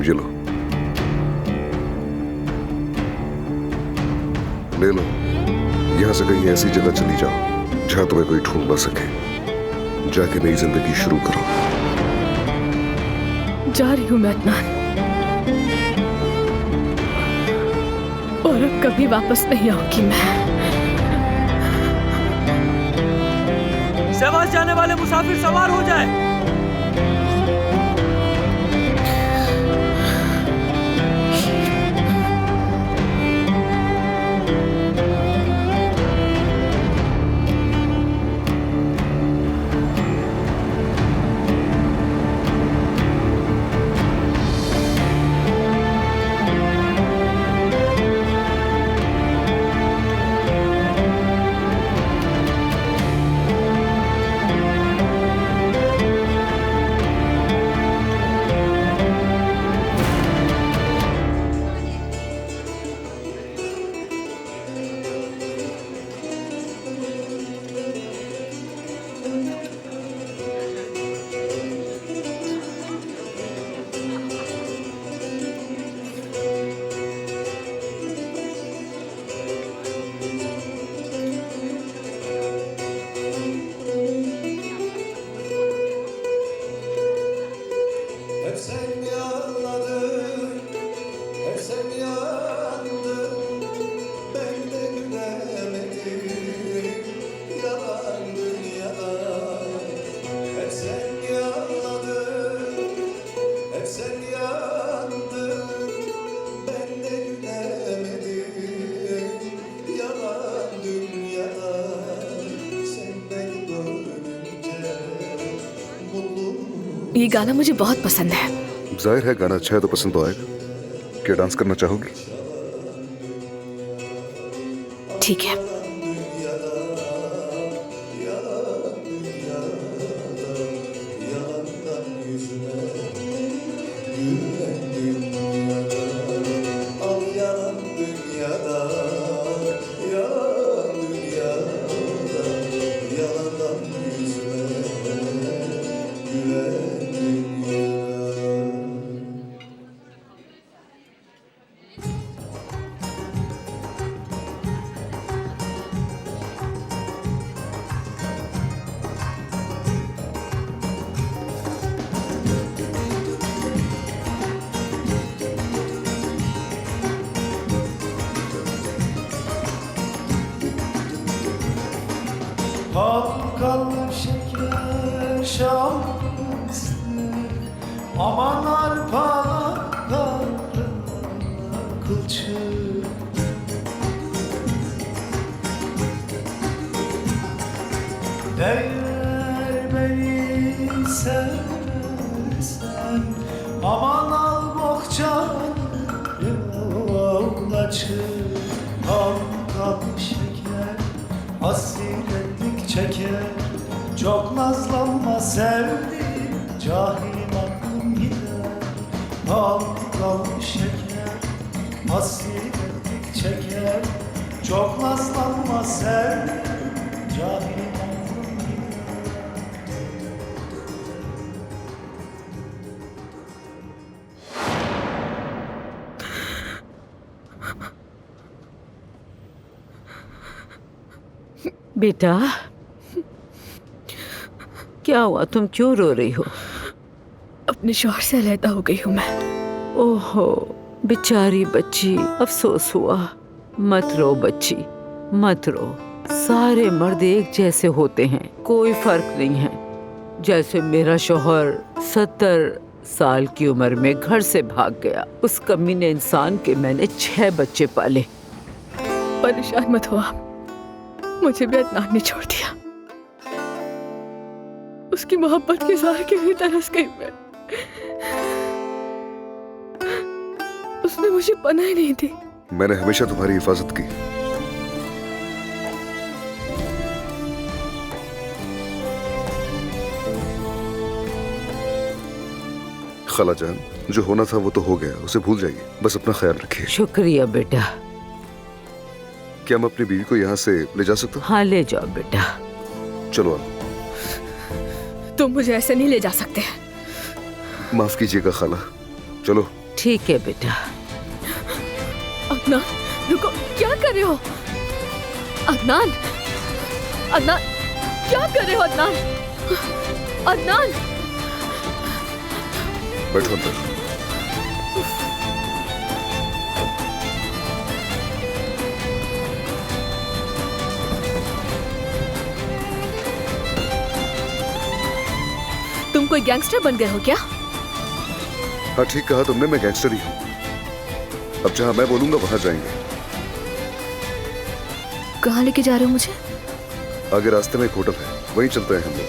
ये लो, ले लो। यहां से कहीं ऐसी जगह चली जाओ जहां तुम्हें कोई ढूंढ ना सके। जाके नई जिंदगी शुरू करो। जा रही हूं मैं अदनान, और अब कभी वापस नहीं आऊंगी मैं। शहबाज जाने वाले मुसाफिर सवार हो जाए। ये गाना मुझे बहुत पसंद है। जाहिर है गाना अच्छा है तो पसंद तो आएगा। क्या डांस करना चाहोगी? ठीक है। Halkalı şeker şansı, aman arpalar kılçık. Değer beni seversen, aman al bohçanı yoluna çık. Halkalı şeker hasretlik çeker, çok nazlanma sevdim, cahilim aklım gider. Halkalı şeker hasretlik çeker, çok nazlanma sevdim, cahilim aklım gider. बेटा, क्या हुआ? तुम क्यों रो रही हो? अपने शौहर से अलहदा हो गई हूँ मैं। ओहो बेचारी बच्ची, अफसोस हुआ। मत रो बच्ची, मत रो। सारे मर्द एक जैसे होते हैं, कोई फर्क नहीं है। जैसे मेरा शौहर 70 साल की उम्र में घर से भाग गया, उस कमीने इंसान के मैंने 6 बच्चे पाले। परेशान मत हो आप, मुझे भी अदनान ने छोड़ दिया। उसकी मोहब्बत के ज़ाहिर के लिए तरस गई मैं। उसने मुझे पनाह ही नहीं दी। मैंने हमेशा तुम्हारी हिफाजत की। खालाजान, जो होना था वो तो हो गया, उसे भूल जाइए। बस अपना ख्याल रखिए। शुक्रिया बेटा। क्या मैं अपनी बीवी को यहाँ से ले जा सकता हूँ? हाँ ले जाओ बेटा। चलो आप। तुम मुझे ऐसे नहीं ले जा सकते। माफ कीजिएगा खाला। चलो। ठीक है बेटा। अदनान रुको, क्या कर रहे हो? अदनान, अदनान, क्या कर रहे हो अदनान? अदनान, बैठो अंदर। तुम कोई गैंगस्टर बन गए हो क्या? हाँ ठीक कहा तुमने, मैं गैंगस्टर ही हूँ। अब जहाँ मैं बोलूंगा वहां जाएंगे। कहाँ लेके जा रहे हो मुझे? आगे रास्ते में एक होटल है, वहीं चलते हैं हम लोग।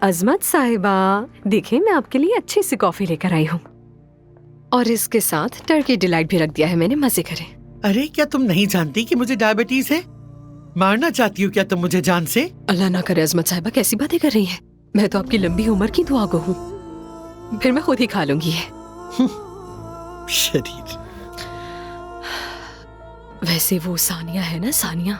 अजमत साहिबा, देखिए मैं आपके लिए अच्छी सी कॉफी लेकर आई हूँ और इसके साथ टर्की डिलाइट भी रख दिया है मैंने, मजे करें। अरे क्या तुम नहीं जानती कि मुझे डायबिटीज है? मारना चाहती हो क्या तुम मुझे जान से? अल्लाह ना करे अजमत साहिबा, कैसी बातें कर रही हैं? मैं तो आपकी लंबी उम्र की दुआ को हूँ, फिर मैं खुद ही खा लूंगी है। शरीर। वैसे वो सानिया है ना, सानिया,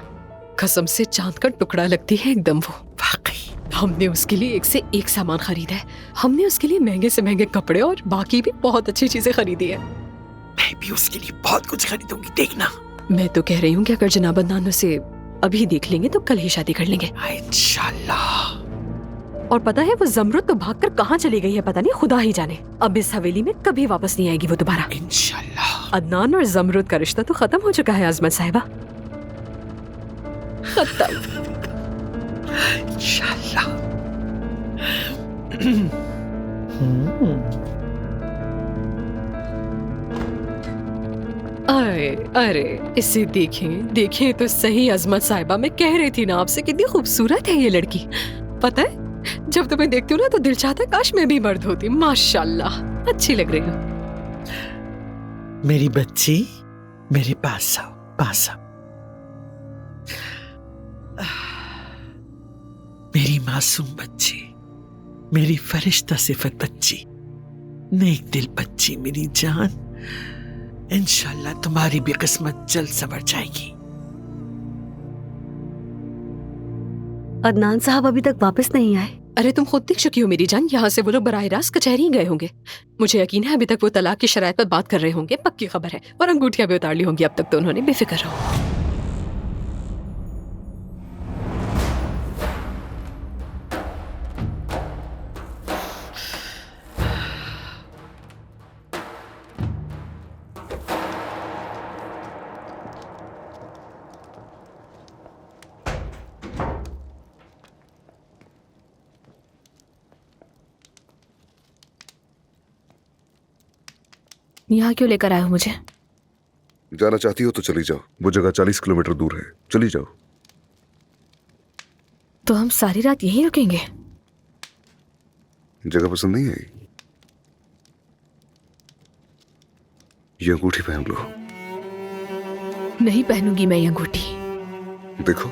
कसम से चांद का टुकड़ा लगती है एकदम वो। वाकई हमने उसके लिए एक से एक सामान खरीदा है। हमने उसके लिए महंगे से महंगे कपड़े और बाकी भी बहुत अच्छी चीजें खरीदी है। मैं भी उसके लिए बहुत कुछ खरीदूंगी, देखना। मैं तो कह रही हूँ कि अगर जनाब अदनान उसे अभी देख लेंगे तो कल ही शादी कर लेंगे इंशाल्लाह। और पता है वो जमरुद तो भागकर कहाँ चली गई है पता नहीं, खुदा ही जाने। अब इस हवेली में कभी वापस नहीं आएगी वो दोबारा। इंशाल्लाह। अदनान और जमरुद का रिश्ता तो खत्म हो चुका है अजमत साहिबा, खत्म। इंशाल्लाह। अरे अरे इसे देखें, देखें तो सही अजमत साहिबा, मैं कह रही थी ना आपसे कितनी खूबसूरत है ये लड़की। पता है जब तुम्हें देखती हूँ ना तो दिल चाहता है काश मैं भी मर्द होती। माशाल्लाह अच्छी लग रही हो। मेरी बच्ची, मेरे पास आओ, पास आओ। मेरी मासूम बच्ची, मेरी फरिश्ता सिफत बच्ची, नेक दिल बच्ची, मेरी जान। इंशाल्लाह तुम्हारी भी किस्मत जल्द संवर जाएगी। अदनान साहब अभी तक वापस नहीं आए। अरे तुम खुद देख चुकी हो मेरी जान, यहाँ से वो लोग बराह रास्त कचहरी ही गए होंगे। मुझे यकीन है अभी तक वो तलाक की शराइत पर बात कर रहे होंगे, पक्की खबर है। और अंगूठियां भी उतार ली होंगी अब तक तो उन्होंने, बेफिक्र रहो। यहाँ क्यों लेकर आए हो मुझे? जाना चाहती हो तो चली जाओ, वो जगह 40 किलोमीटर दूर है, चली जाओ। तो हम सारी रात यहीं रुकेंगे? जगह पसंद नहीं आई? ये अंगूठी पहन लो। नहीं पहनूंगी मैं ये अंगूठी। देखो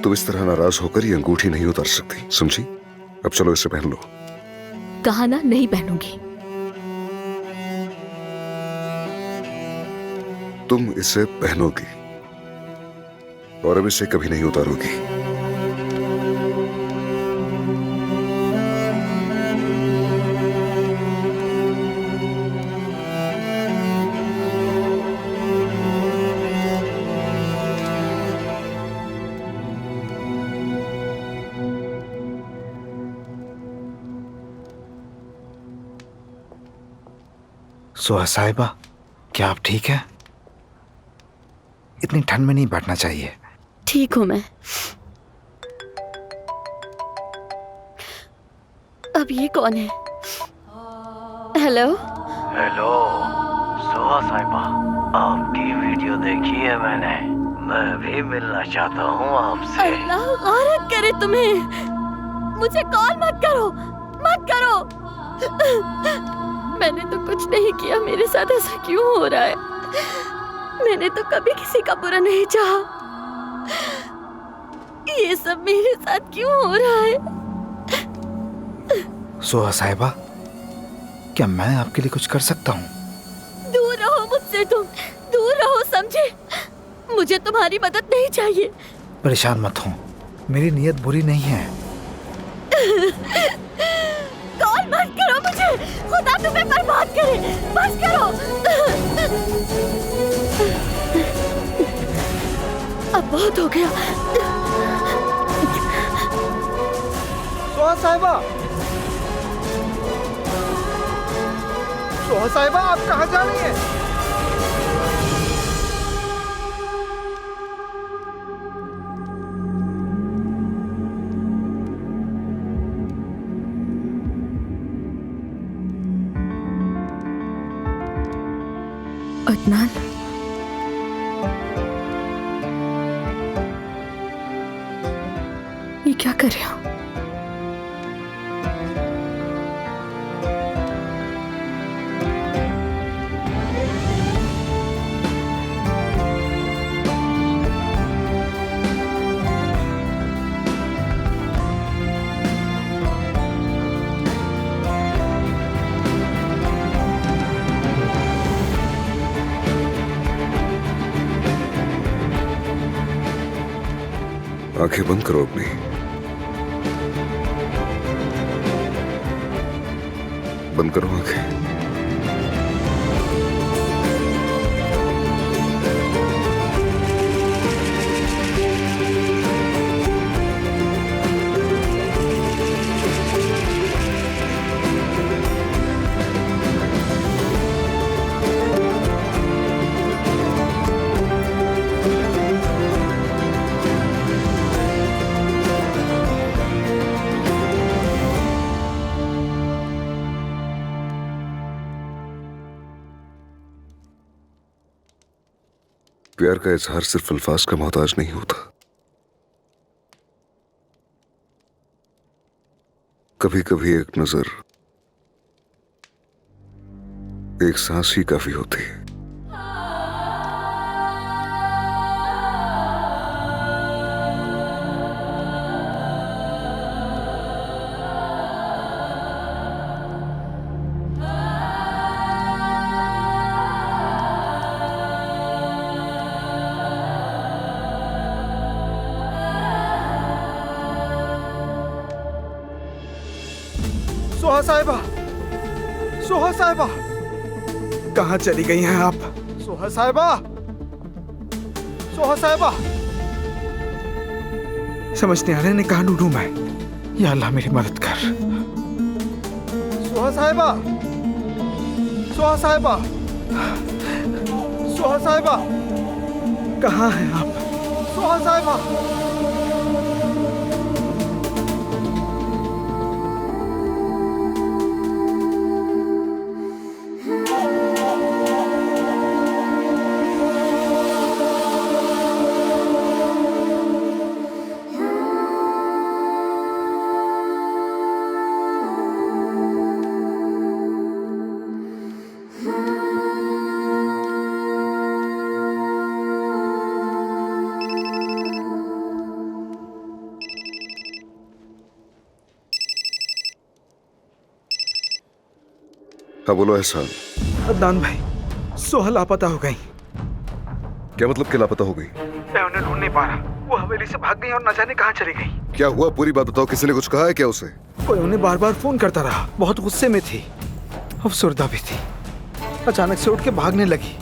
तुम इस तरह नाराज होकर ये अंगूठी नहीं उतार सकती, समझी? अब चलो इसे पहन लो। कहा ना नहीं पहनूंगी। तुम इसे पहनोगी और अब इसे कभी नहीं उतारोगी। सुहा साहिबा, क्या आप ठीक हैं? इतनी ठंड में नहीं बैठना चाहिए। ठीक हूँ मैं। अब ये कौन है? हेलो हेलो सुहा साहिबा, आपकी वीडियो देखी है मैंने। मैं भी मिलना चाहता हूँ आपसे। अल्लाह गारत करे तुम्हें। मुझे कॉल मत करो, मत करो। मैंने तो कुछ नहीं किया, मेरे साथ ऐसा क्यों हो रहा है? मैंने तो कभी किसी का बुरा नहीं चाहा। ये सब मेरे साथ क्यों हो रहा है? सुहा साहिबा, क्या मैं आपके लिए कुछ कर सकता हूँ? दूर रहो मुझसे, तुम दूर रहो, समझे? मुझे तुम्हारी मदद नहीं चाहिए। परेशान मत हो, मेरी नीयत बुरी नहीं है। कॉल मत करो मुझे, खुदा तुम्हें बर्बाद करे, बस करो। अब बहुत हो गया। सोहा साहिबा, सोहा साहिबा, आप कहाँ जा रही हैं? अदनान, ये क्या कर रहे हो? आंखें बंद करो अपनी। बंद करो आंखें। प्यार का इजहार सिर्फ अल्फाज का मोहताज नहीं होता, कभी कभी एक नजर, एक सांस ही काफी होती है। सोहा साहिबा, सोहा साहिबा, कहाँ चली गई हैं आप? सोहा साहिबा, सोहा साहिबा, समझ नहीं आ रहा है कहाँ ढूंढूं मैं। या अल्लाह मेरी मदद कर। सोहा साहिबा, सोहा साहिबा, सोहा साहिबा, कहाँ हैं आप? सोहा साहिबा, हाँ बोलो एहसान। अदनान भाई, सोहा लापता हो गई। क्या मतलब कि लापता हो गई? मैं उन्हें ढूंढ नहीं पा रहा। वो हवेली से भाग गई और न जाने कहाँ चली गई। क्या हुआ, पूरी बात बताओ। किसी ने कुछ कहा है क्या उसे? कोई उन्हें बार बार फोन करता रहा, बहुत गुस्से में थी, अफसरदा भी थी। अचानक से उठ के भागने लगी।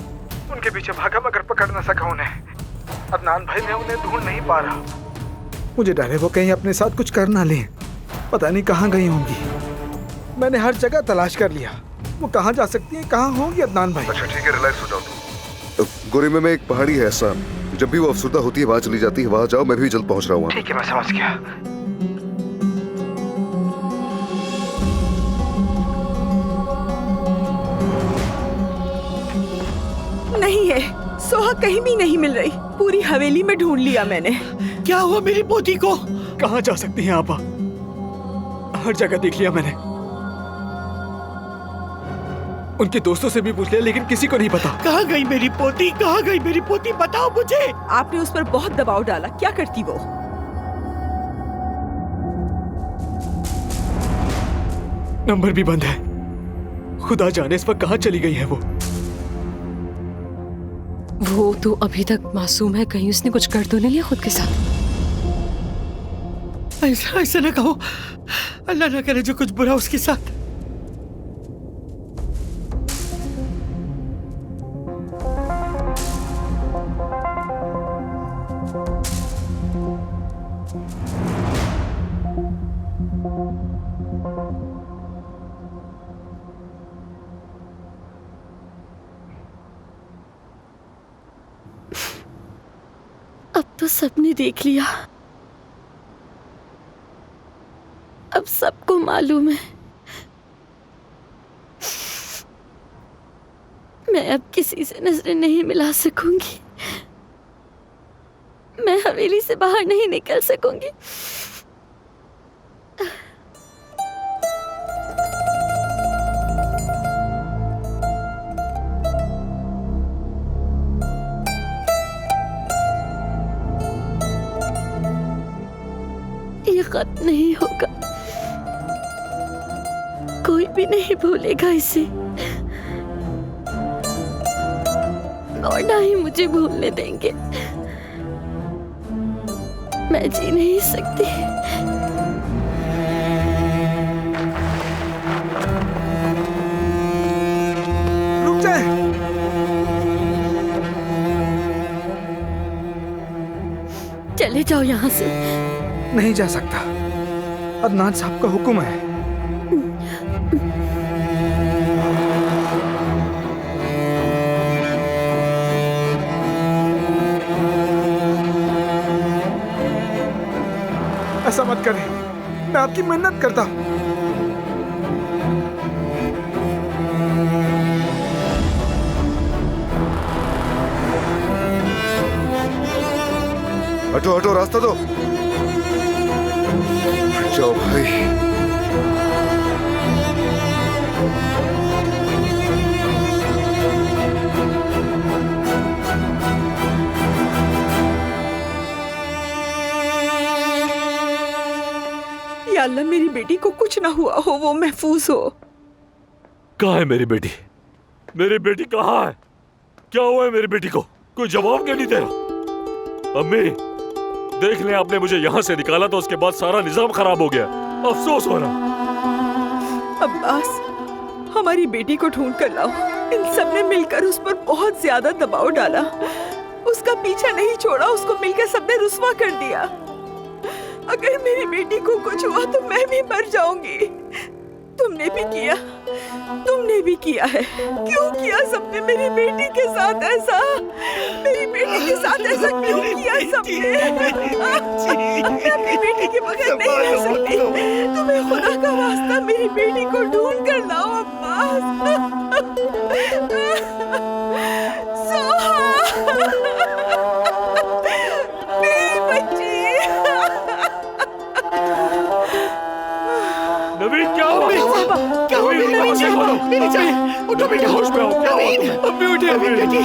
उनके पीछे भागा मगर पकड़ न सका उन्हें। अदनान भाई, मैं उन्हें ढूंढ नहीं पा रहा। मुझे डर है वो कहीं अपने साथ कुछ कर ना लें। पता नहीं कहाँ गई होंगी। मैंने हर जगह तलाश कर लिया। वो कहाँ जा सकती है, कहाँ होंगी अदनान भाई? अच्छा ठीक है, रिलैक्स हो जाओ तुम। गोरेमे में एक पहाड़ी है एहसान, जब भी वो अफसरदा होती है वहां चली जाती है। वहां जाओ, मैं भी जल्द पहुंच रहा हूँ। ठीक है, मैं समझ गया। नहीं है, सोहा कहीं भी नहीं मिल रही। पूरी हवेली में ढूंढ लिया मैंने। क्या हुआ मेरी पोती को? कहाँ जा सकती हैं आप? हर जगह देख लिया मैंने। उनके दोस्तों से भी पूछ लिया, लेकिन किसी को नहीं पता। कहाँ गई मेरी पोती? कहाँ गई मेरी पोती? बताओ मुझे। आपने उस पर बहुत दबाव डाला, क्या करती वो? नंबर भी बंद है। खुदा जाने इस वक्त कहाँ चली गई है वो। वो तो अभी तक मासूम है, कहीं उसने कुछ कर तो नहीं लिया खुद के साथ? ऐसा ऐसा ना कहो। अल्लाह ना करे जो कुछ बुरा उसके साथ। अब तो सबने देख लिया, अब सबको मालूम है। मैं अब किसी से नजरें नहीं मिला सकूंगी, मैं हवेली से बाहर नहीं निकल सकूंगी। ये खत नहीं होगा, कोई भी नहीं भूलेगा इसे, और ना ही मुझे भूलने देंगे। मैं जी नहीं सकती। रुक जाए। चले जाओ यहाँ से। नहीं जा सकता, अदनान साहब का हुक्म है। ऐसा मत करें, मैं आपकी मिन्नत करता हूं। हटो हटो, रास्ता दो। जाओ भाई। या अल्लाह, मेरी बेटी को कुछ ना हुआ हो, वो महफूज हो। कहाँ है मेरी बेटी? मेरी बेटी कहाँ है? क्या हुआ है मेरी बेटी को? कोई जवाब क्यों नहीं दे रहा? अम्मी, देख लें, आपने मुझे यहाँ से निकाला तो उसके बाद सारा निजाम खराब हो गया। अफसोस हो रहा। अब्बास, हमारी बेटी को ढूंढ कर लाओ। इन सब ने मिलकर उस पर बहुत ज्यादा दबाव डाला, उसका पीछा नहीं छोड़ा, उसको मिलकर सबने रुस्वा कर दिया। अगर मेरी बेटी को कुछ हुआ तो मैं भी मर जाऊंगी। तुमने भी किया है। क्यों किया सबने मेरी बेटी के साथ ऐसा? मेरी बेटी के साथ ऐसा क्यों किया सबने? मैं अपनी बेटी के बगैर नहीं रह सकती। तुम्हें खुदा का वास्ता मेरी बेटी को ढूंढ कर लाओ अब्बास। सोहा, मेरी बच्ची। नवीन, क्या हुआ? क्या हुआ? मेरी जान, उठो बेटा, होश में आओ। क्या हुआ? अम्मी उठे। बेटी,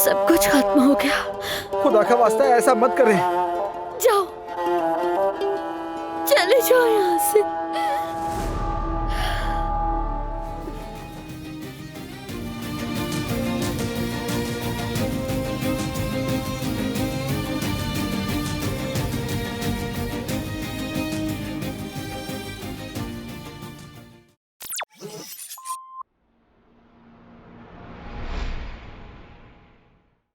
सब कुछ खत्म हो गया। खुदा का वास्ता ऐसा मत करें। जाओ, चले जाओ यहाँ से।